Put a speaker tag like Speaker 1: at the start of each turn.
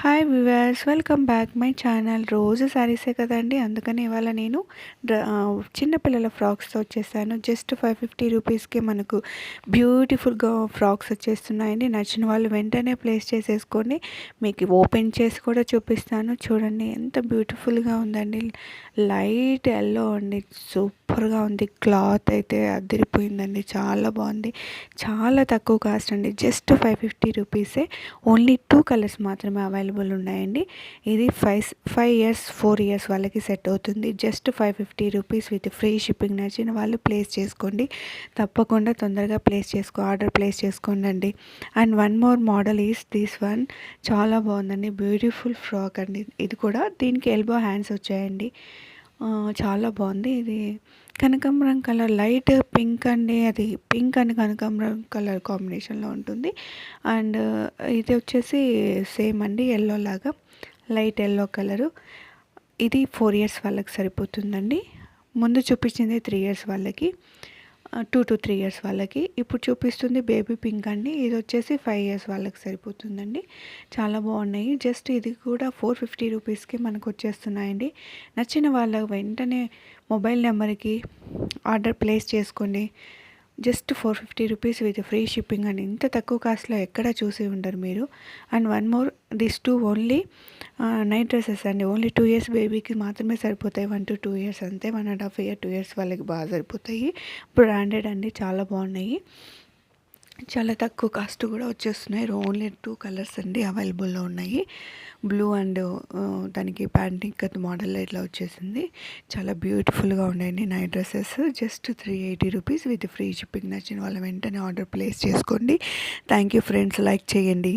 Speaker 1: Hi viewers, welcome back my channel. రోజు శారీసే కదండి, అందుకని ఇవాళ నేను చిన్న పిల్లల ఫ్రాక్స్తో వచ్చేసాను. జస్ట్ 550 రూపీస్కి మనకు బ్యూటిఫుల్గా ఫ్రాక్స్ వచ్చేస్తున్నాయండి. నచ్చిన వాళ్ళు వెంటనే ప్లేస్ చేసేసుకోండి. మీకు ఓపెన్ చేసి కూడా చూపిస్తాను. చూడండి ఎంత బ్యూటిఫుల్గా ఉందండి. లైట్ ఎల్లో అండి, సూపర్గా ఉంది. క్లాత్ అయితే అదిరిపోయిందండి, చాలా బాగుంది. చాలా తక్కువ కాస్ట్ అండి, జస్ట్ 550 రూపీసే. ఓన్లీ 2 కలర్స్ మాత్రమే అవైలబుల్ ఉన్నాయండి. ఇది 5 ఇయర్స్ 4 ఇయర్స్ వాళ్ళకి సెట్ అవుతుంది. Just 550 rupees with free shipping. నచ్చిన వాళ్ళు ప్లేస్ చేసుకోండి. తప్పకుండా తొందరగా ఆర్డర్ ప్లేస్ చేసుకోండి అండి. And one more model is this one. చాలా బాగుందండి, బ్యూటిఫుల్ ఫ్రాక్ అండి. ఇది కూడా దీనికి ఎల్బో హ్యాండ్స్ వచ్చాయండి. చాలా బాగుంది. ఇది కనకాంబరం కలర్, లైట్ పింక్ అండి. అది పింక్ అండ్ కనకాంబరం కలర్ కాంబినేషన్లో ఉంటుంది. అండ్ ఇది వచ్చేసి సేమ్ అండి, ఎల్లో లాగా, లైట్ ఎల్లో కలరు. ఇది 4 ఇయర్స్ వాళ్ళకి సరిపోతుందండి. ముందు చూపించింది 3 ఇయర్స్ వాళ్ళకి, 2 to 3 ఇయర్స్ వాళ్ళకి. ఇప్పుడు చూపిస్తుంది బేబీ పింక్ అండి. ఇది వచ్చేసి 5 ఇయర్స్ వాళ్ళకి సరిపోతుందండి. చాలా బాగున్నాయి. జస్ట్ ఇది కూడా 450 రూపీస్కి మనకు వచ్చేస్తున్నాయండి. నచ్చిన వాళ్ళ వెంటనే మొబైల్ నెంబర్కి ఆర్డర్ ప్లేస్ చేసుకోండి. Just 450 rupees with free shipping అండి. ఇంత తక్కువ కాస్ట్లో ఎక్కడ చూసి ఉండరు మీరు. And one more, this two only night dresses అండి. ఓన్లీ 2 ఇయర్స్ బేబీకి మాత్రమే సరిపోతాయి. 1 to 2 ఇయర్స్ అంతే. 1.5 ఇయర్ 2 ఇయర్స్ వాళ్ళకి బాగా సరిపోతాయి. బ్రాండెడ్ అండి, చాలా బాగున్నాయి. చాలా తక్కువ కాస్ట్ కూడా వచ్చేస్తున్నాయి. ఓన్లీ 2 కలర్స్ అండి అవైలబుల్లో ఉన్నాయి. బ్లూ అండ్ దానికి ప్యాంటింగ్ మోడల్ ఇట్లా వచ్చేసింది. చాలా బ్యూటిఫుల్గా ఉన్నాయండి night dresses. Just 380 rupees with free shipping. నచ్చిన వాళ్ళ వెంటనే ఆర్డర్ ప్లేస్ చేసుకోండి. థ్యాంక్ యూ ఫ్రెండ్స్, లైక్ చేయండి.